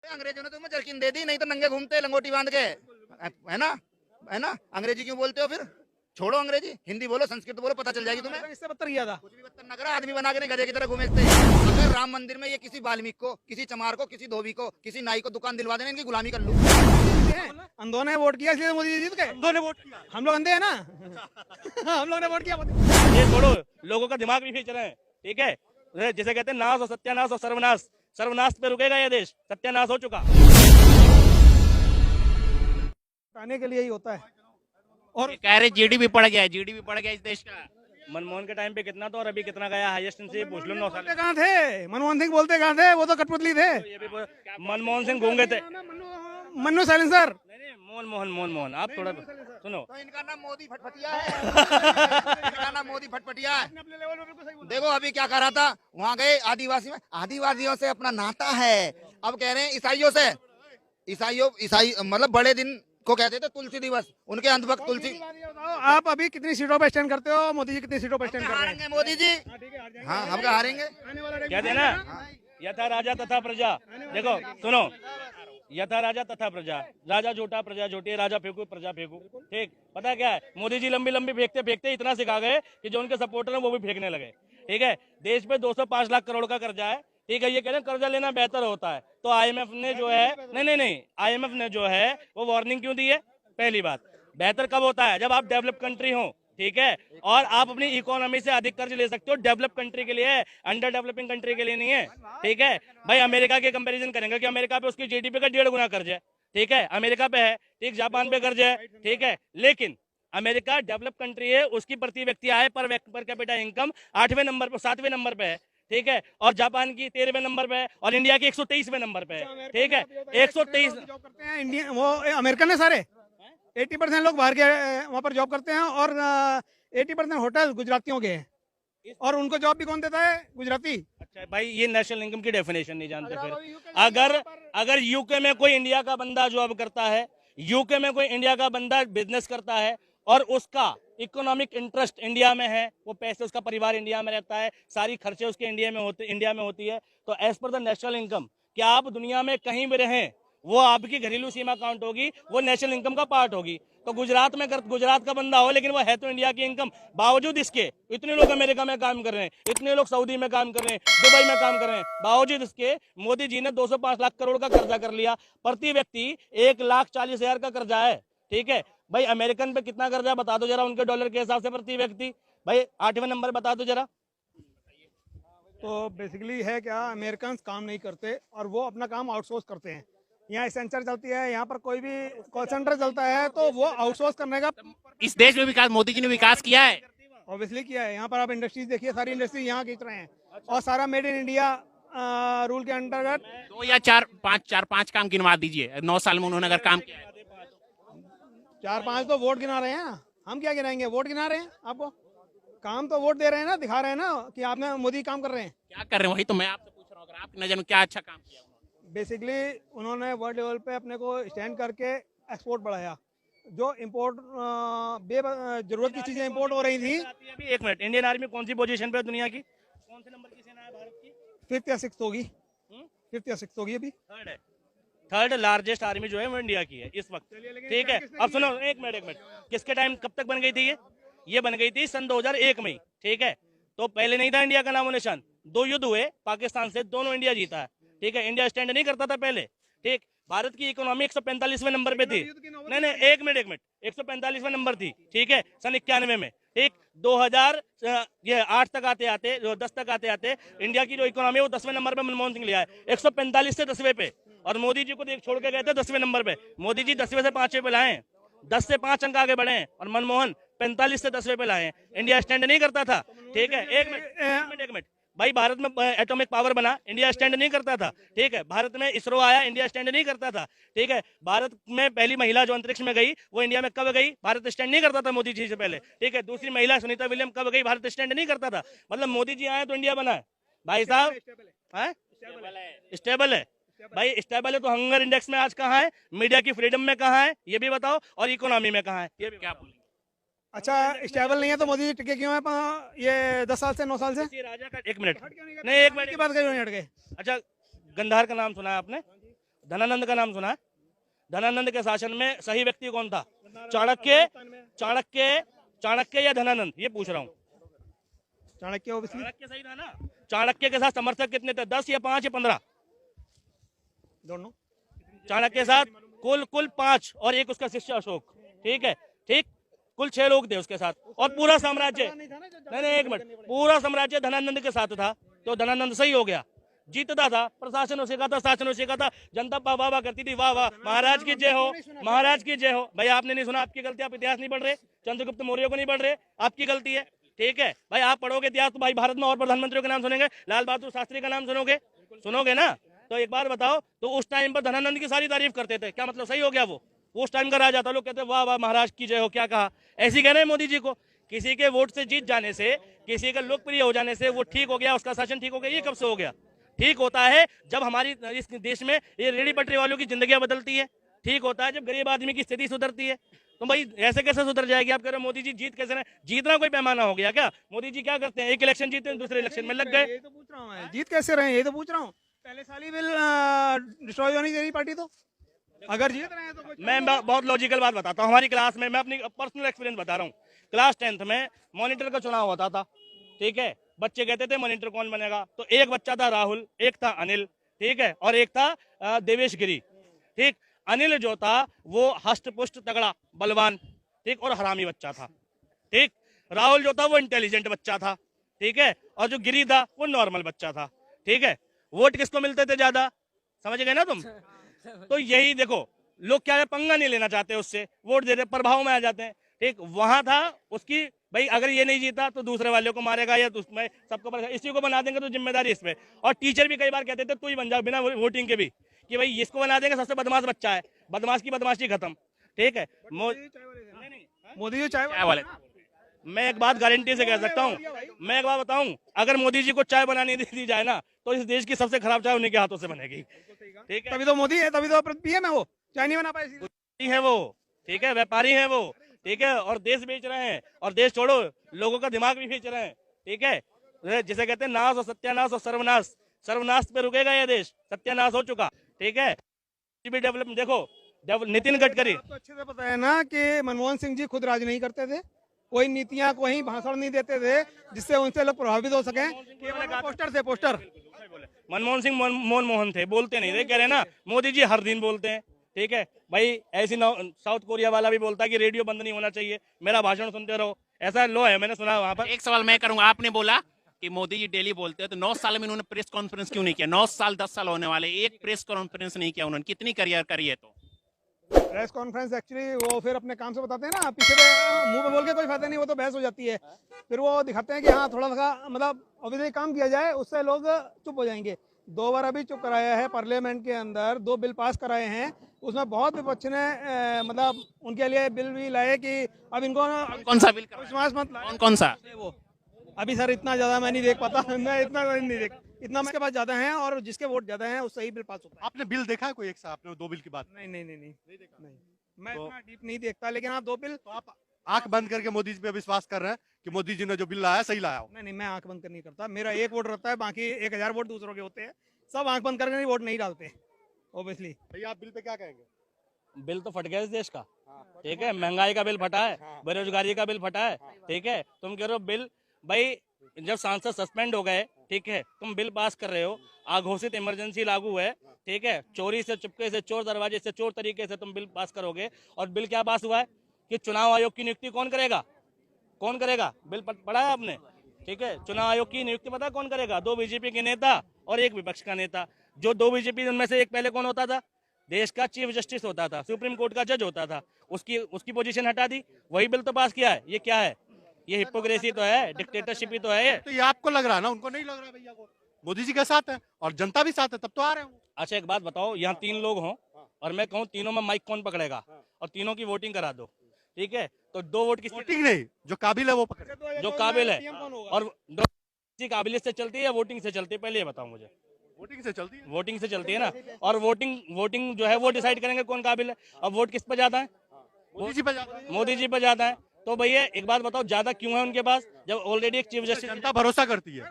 अंग्रेजों ने तुम्हें जरकिन दे दी, नहीं तो नंगे घूमते लंगोटी बांध के, है ना? है ना? अंग्रेजी क्यों बोलते हो फिर? छोड़ो अंग्रेजी, हिंदी बोलो, संस्कृत बोलो, पता चल जाएगी तुम्हें। इससे बदतर किया था। कुछ भी बदतर नगर आदमी बना के नहीं गधे की तरह घूमेते। अगर राम मंदिर में ये किसी वाल्मीकि को, किसी चमार को, किसी धोबी को, किसी नाई को दुकान दिलवा देना, इनकी गुलामी कर लूं। अंधों ने वोट किया इसलिए मोदी जी जीत गए। अंधों ने वोट किया, हम लोग अंधे हैं ना। हम लोग ने वोट किया। ये छोड़ो, लोगों का दिमाग भी खींच रहे हैं, ठीक है। जिसे कहते हैं नाश और सत्यानाश और सर्वनाश, सर्वनाश पे रुकेगा ये देश, सत्यानाश हो चुका। आने के लिए ही होता है। और कह रहे जीडीपी बढ़ गया है, जीडीपी बढ़ गया इस देश का। मनमोहन के टाइम पे कितना था और अभी कितना गया हाईएस्ट, इनसे पूछ लो। 9 साल बोलते कहाँ थे मनमोहन सिंह? बोलते कहाँ थे? वो तो कठपुतली थे। ये भी मनमोहन सिंह गूंगे थे। मन्नू साइलेंसर। नहीं, मोहन आप थोड़ा सुनो। तो इनका नाम मोदी फटफटिया है। इनका नाम मोदी फटफटिया है। देखो अभी क्या कर रहा था, वहाँ गए आदिवासी में, आदिवासियों से अपना नाता है। अब कह रहे हैं ईसाइयों से, ईसाई मतलब बड़े दिन को कहते थे तुलसी दिवस, उनके अंधभक्त तुलसी। आप अभी कितनी सीटों पे स्टैंड करते हो? मोदी जी कितनी सीटों पे स्टैंड कर रहे हैं? हारेंगे मोदी जी, हाँ हम क्या हारेंगे। कहते हैं ना, यथा राजा तथा प्रजा। देखो सुनो, यथा राजा तथा प्रजा, राजा झूठा प्रजा झूठी, राजा फेंकू प्रजा फेंकू, ठीक। पता क्या है, मोदी जी लंबी लंबी फेंकते फेंकते इतना सिखा गए कि जो उनके सपोर्टर हैं वो भी फेंकने लगे, ठीक है। देश पे 205 लाख करोड़ का कर्जा है, ठीक है। ये कह रहे हैं कर्जा लेना बेहतर होता है, तो आईएमएफ ने जो है, नहीं, आईएमएफ ने जो है वो वार्निंग क्यों दी है? पहली बात, बेहतर कब होता है? जब आप डेवलप कंट्री हो, ठीक है, और आप अपनी इकोनॉमी से अधिक कर्ज ले सकते हो। डेवलप कंट्री के लिए, अंडर डेवलपिंग कंट्री के लिए नहीं है, ठीक है। भाई अमेरिका के कंपैरिजन करेंगे कि अमेरिका पे उसकी जीडीपी का 1.5 गुना कर्ज है, ठीक है, अमेरिका पे है, ठीक, जापान पे कर्ज है, ठीक है। लेकिन अमेरिका डेवलप कंट्री है, उसकी प्रति व्यक्ति आय पर कैपिटा इनकम 8वें नंबर पर, 7वें नंबर पे है, ठीक है, और जापान की 13वें नंबर पे है, और इंडिया की 123वें नंबर पे है, ठीक है। 123 जॉब करते हैं इंडिया, वो अमेरिकन है सारे। 80% लोग बाहर के वहाँ पर जॉब करते हैं, और 80% होटल गुजरातियों के हैं, और उनको जॉब भी कौन देता है? गुजराती। अच्छा भाई, ये नेशनल इनकम की डेफिनेशन नहीं जानते फिर। अगर यूके में कोई इंडिया का बंदा जॉब करता है, यूके में कोई इंडिया का बंदा बिजनेस करता है, और उसका इकोनॉमिक इंटरेस्ट इंडिया में है, वो पैसे, उसका परिवार इंडिया में रहता है, सारी खर्चे उसके इंडिया में होती है, तो as per the national income, क्या आप दुनिया में कहीं भी रहें, वो आपकी घरेलू सीमा काउंट होगी, वो नेशनल इनकम का पार्ट होगी। तो गुजरात का बंदा हो, लेकिन वो है तो इंडिया की इनकम, बावजूद इसके इतने लोग अमेरिका में काम कर रहे हैं, इतने लोग सऊदी में काम कर रहे हैं, दुबई में काम कर रहे हैं, बावजूद इसके मोदी जी ने 205 लाख करोड़ का कर्जा कर लिया। प्रति व्यक्ति 1,40,000 का कर्जा है, ठीक है। भाई अमेरिकन पे कितना कर्जा बता दो जरा, उनके डॉलर के हिसाब से प्रति व्यक्ति। भाई 8वें नंबर बता दो जरा। तो बेसिकली है क्या, अमेरिकन काम नहीं करते और वो अपना काम आउटसोर्स करते हैं। यहाँ एसेंचर चलती है, यहाँ पर कोई भी कॉल सेंटर चलता है, तो वो आउटसोर्स करने का। इस देश में विकास मोदी जी ने विकास किया है, ऑब्वियसली किया है। यहाँ पर आप इंडस्ट्रीज देखिए, सारी इंडस्ट्री यहाँ खींच रहे हैं, और सारा मेड इन इंडिया रूल के अंतर्गत 2 या 4-5 काम गिनवा दीजिए 9 साल में उन्होंने अगर काम किया है। 4-5 तो वोट गिना रहे हैं, हम क्या गिनाएंगे? वोट गिना रहे हैं आपको, काम तो वोट दे रहे हैं ना, दिखा रहे हैं ना कि आपने मोदी काम कर रहे हैं। क्या कर रहे हैं वही तो मैं आपसे पूछ रहा हूँ, अगर आपकी नजर में क्या अच्छा काम किया? बेसिकली उन्होंने वर्ल्ड लेवल पे अपने को स्टैंड करके एक्सपोर्ट बढ़ाया। जो इम्पोर्ट जरूरत की चीजें इम्पोर्ट हो रही थी। अभी 1 मिनट, इंडियन आर्मी कौन सी पोजीशन पे है दुनिया की? कौन से नंबर की सेना है भारत की? 5th या 6th होगी, 5th या 6th होगी अभी। थर्ड है, थर्ड लार्जेस्ट आर्मी जो है वो इंडिया की है इस वक्त, ठीक है। अब सुनो, एक मिनट, किसके टाइम, कब तक बन गई थी ये बन गई थी सन 2001 में, ठीक है। तो पहले नहीं था इंडिया का नामो निशान, 2 युद्ध हुए पाकिस्तान से, दोनों इंडिया जीता है, ठीक है। इंडिया स्टैंड नहीं करता था पहले, ठीक। भारत की इकोनॉमी 145वें नंबर पे थी, नहीं, एक मिनट, 145वें नंबर थी, ठीक है, सन 91 में, ठीक। 2008 तक आते आते, 10 तक आते आते इंडिया की जो इकोनॉमी है वो 10वें नंबर पे मनमोहन सिंह लिया है, 145 से 10वें पे, और मोदी जी को छोड़ के गए थे 10वें नंबर पे। मोदी जी 10वें से 5वें पे लाए, 10 से 5 अंक आगे बढ़े हैं, और मनमोहन 45 से 10वें पे लाए हैं। इंडिया स्टैंड नहीं करता था, ठीक है। एक मिनट भाई, भारत में एटॉमिक पावर बना, इंडिया स्टैंड नहीं करता था, ठीक है। भारत में इसरो आया, इंडिया स्टैंड नहीं करता था, ठीक है। भारत में पहली महिला जो अंतरिक्ष में गई, वो इंडिया में कब गई? भारत स्टैंड नहीं करता था मोदी जी से पहले, ठीक है। दूसरी महिला सुनीता विलियम कब गई? भारत स्टैंड नहीं करता था। मतलब मोदी जी आए तो इंडिया बना है भाई साहब, स्टेबल है भाई, स्टेबल है। तो हंगर इंडेक्स में आज कहाँ है? मीडिया की फ्रीडम में कहाँ है ये भी बताओ, और इकोनॉमी में कहाँ है ये भी क्या बोलेंगे? अच्छा, स्टेबल नहीं है तो मोदी जी टिके क्यों है ये 10 साल से, 9 साल से? राजा का, 1 मिनट, नहीं 1 मिनट की बात करिए, हट गए। अच्छा, गंधार का नाम सुना है आपने? धनानंद का नाम सुना है? धनानंद के शासन में सही व्यक्ति कौन था? चाणक्य, चाणक्य, चाणक्य या धनानंद? ये पूछ रहा हूँ। चाणक्य ओबियसली चाणक्य सही था ना? चाणक्य के साथ समर्थक कितने थे? 10 या 5 या 15? दोनों। चाणक्य के साथ कुल 5 और एक उसका शिष्य अशोक। ठीक है, ठीक, कुल 6 लोग थे उसके साथ। और पूरा साम्राज्य, नहीं एक मिनट, पूरा साम्राज्य धनानंद के साथ था, तो धनानंद सही हो गया, जीतता था, प्रशासन उसी का था, शासन उसी का था, जनता वाह वाह करती थी, वाह वाह महाराज की जय हो, महाराज की जय हो। भाई आपने नहीं सुना, आपकी गलती, आप इतिहास नहीं पढ़ रहे, चंद्रगुप्त मौर्य को नहीं पढ़ रहे, आपकी गलती है। ठीक है भाई, आप पढ़ोगे इतिहास तो भाई भारत में और प्रधानमंत्रियों का नाम सुनेंगे, लाल बहादुर शास्त्री का नाम सुनोगे ना? तो एक बार बताओ, तो उस टाइम पर धनानंद की सारी तारीफ करते थे, क्या मतलब सही हो गया? वो उस टाइम का राजा था, लोग कहते वाह वाह महाराज की जय हो, क्या कहा? ऐसी कह रहे हैं मोदी जी को। किसी के वोट से जीत जाने से, किसी का लोकप्रिय हो जाने से वो ठीक हो गया, उसका शासन ठीक हो गया? ये कब से हो गया? ठीक होता है जब हमारी इस देश में ये रेडी पटरी वालों की जिंदगियां बदलती है, ठीक होता है जब गरीब आदमी की स्थिति सुधरती है। तो भाई ऐसे कैसे सुधर जाएगी? आप कह रहे हो मोदी जी जीत कैसे रहे? जीतना कोई पैमाना हो गया क्या? मोदी जी क्या करते हैं, एक इलेक्शन जीते हैं, दूसरे इलेक्शन में लग गए। ये तो पूछ रहा हूँ मैं, जीत कैसे रहे? ये तो पूछ रहा हूँ। पहले साल ही बिल डिस्ट्रॉय होनी चाहिए पार्टी, तो अगर जीत रहे हैं तो मैं बहुत लॉजिकल बात बताता हूँ। हमारी क्लास में, मैं अपनी पर्सनल एक्सपीरियंस बता रहा हूँ, क्लास 10th में मॉनिटर का चुनाव होता था। ठीक है, बच्चे कहते थे मॉनिटर कौन बनेगा, तो एक बच्चा था राहुल, एक था अनिल, ठीक है, और एक था देवेश गिरी। ठीक, अनिल जो था वो हष्ट पुष्ट तगड़ा बलवान, ठीक, और हरामी बच्चा था। ठीक, राहुल जो था वो इंटेलिजेंट बच्चा था। ठीक है, और जो गिरी था वो नॉर्मल बच्चा था। ठीक है, वोट किसको मिलते थे ज्यादा? समझ गए ना तुम? तो यही देखो, लोग क्या है, पंगा नहीं लेना चाहते उससे, वोट दे दे, प्रभाव में आ जाते हैं। ठीक, वहां था उसकी, भाई अगर ये नहीं जीता तो दूसरे वाले को मारेगा या उसमें सबको, इसी को बना देंगे तो जिम्मेदारी इस पे। और टीचर भी कई बार कहते थे तू ही बन जा बिना वोटिंग के भी, कि भाई इसको बना देंगे, सबसे बदमाश बच्चा है, बदमाश की बदमाशी खत्म। ठीक है, मोदी जी चाय वाले मैं एक बात गारंटी से कह सकता हूँ, मैं एक बात बताऊं, अगर मोदी जी को चाय बनानी दी जाए ना, तो इस देश की सबसे खराब चाय उन्हीं के हाथों से बनेगी। ठीक है, तभी तो मोदी है, तभी तो पीएम है वो, चाय नहीं बना पाए। है वो, ठीक है, व्यापारी है वो, ठीक है, और देश बेच रहे हैं, और देश छोड़ो लोगों का दिमाग भी बेच रहे हैं। ठीक है, जिसे कहते हैं नाश और सत्यानाश और सर्वनाश, सर्वनाश पे रुकेगा यह देश, सत्यानाश हो चुका। ठीक है, डेवलपमेंट देखो, नितिन गडकरी, आपको अच्छे से पता है ना कि मनमोहन सिंह जी खुद राज नहीं करते थे, कोई नीतियां, कोई भाषण नहीं देते थे जिससे उनसे लोग प्रभावित हो सके, केवल पोस्टर थे, पोस्टर। मनमोहन सिंह मोहन थे, बोलते नहीं थे, कह रहे ना मोदी जी हर दिन बोलते हैं। ठीक है भाई, ऐसी साउथ कोरिया वाला भी बोलता है कि रेडियो बंद नहीं होना चाहिए, मेरा भाषण सुनते रहो, ऐसा लो है, मैंने सुना वहां पर। एक सवाल मैं करूंगा, आपने बोला कि मोदी जी डेली बोलते हैं, तो 9 साल में उन्होंने प्रेस कॉन्फ्रेंस क्यों नहीं किया? 9 साल 10 साल होने वाले, एक प्रेस कॉन्फ्रेंस नहीं किया उन्होंने, कितनी करियर करी है? तो प्रेस कॉन्फ्रेंस एक्चुअली वो फिर अपने काम से बताते हैं ना, पीछे मुंह पे बोल के कोई फायदा नहीं, वो तो बहस हो जाती है। फिर वो दिखाते हैं कि हाँ थोड़ा सा मतलब ऑब्वियसली काम किया जाए, उससे लोग चुप हो जाएंगे। 2 बार अभी चुप कराया है पार्लियामेंट के अंदर, 2 बिल पास कराए हैं, उसमें बहुत विपक्ष ने मतलब उनके लिए बिल भी लाए कि अब इनको कौन सा बिल कराया? विश्वास मत लाए। कौन सा? वो अभी सर इतना ज्यादा मैं नहीं देख पाता, मैं इतना नहीं देख, इतना उसके पास ज्यादा है, और जिसके वोट ज्यादा है उससे ही बिल पास होता है। आपने बिल देखा है कोई एक साथ? आपने 2 बिल की बात नहीं नहीं नहीं नहीं नहीं, मैं इतना डीप नहीं देखता, लेकिन हाँ 2 बिल। तो आप आंख बंद करके मोदी जी पे विश्वास कर रहे हैं कि मोदी जी ने जो बिल लाया सही लाया हो? नहीं नहीं, मैं आंख बंद कर नहीं करता, मेरा एक वोट रहता है, बाकी 1000 वोट दूसरों के होते हैं, सब आंख बंद करके नहीं वोट नहीं डालते ऑब्वियसली। भैया आप बिल पे क्या कहेंगे? बिल तो फट गया इस देश का। ठीक है, महंगाई का बिल फटा है, बेरोजगारी का बिल फटा है। ठीक है, तुम कह रहे हो बिल, भाई जब सांसद सस्पेंड हो गए, ठीक है, तुम बिल पास कर रहे हो, अघोषित इमरजेंसी लागू है, ठीक है, चोरी से चुपके से, चोर दरवाजे से, चोर तरीके से तुम बिल पास करोगे, और बिल क्या पास हुआ है कि चुनाव आयोग की नियुक्ति कौन करेगा? कौन करेगा? बिल पढ़ा है आपने? ठीक है, चुनाव आयोग की नियुक्ति पता कौन करेगा? 2 बीजेपी के नेता और 1 विपक्ष का नेता। जो 2 बीजेपी उनमें से एक पहले कौन होता था? देश का चीफ जस्टिस होता था, सुप्रीम कोर्ट का जज होता था, उसकी पोजीशन हटा दी, वही बिल तो पास किया है। ये क्या है? ये हिपोक्रेसी तो है, डिक्टेटरशिप ही तो है ये। तो ये आपको लग रहा है ना, उनको नहीं लग रहा भैया को? मोदी जी के साथ है और जनता भी साथ है, तब तो आ रहे हो। अच्छा एक बात बताओ, यहाँ 3 लोग हों और मैं कहूँ तीनों में माइक कौन पकड़ेगा, और तीनों की वोटिंग करा दो, ठीक है, तो 2 वोट किस? वोटिंग नहीं, जो काबिल है वो पकड़े। जो काबिल है, और किसी काबिलियत से चलती है या वोटिंग से चलती है? पहले ये बताओ मुझे। वोटिंग से चलती है। वोटिंग से चलती है ना, और वोटिंग जो है वो डिसाइड करेंगे कौन काबिल है। अब वोट किस पे जाता है? मोदी जी पे जाता है। मोदी जी पे जाता है। तो भैया एक बात बताओ, ज्यादा क्यों है उनके पास, जब ऑलरेडी एक चीफ जस्टिस, जनता भरोसा करती है।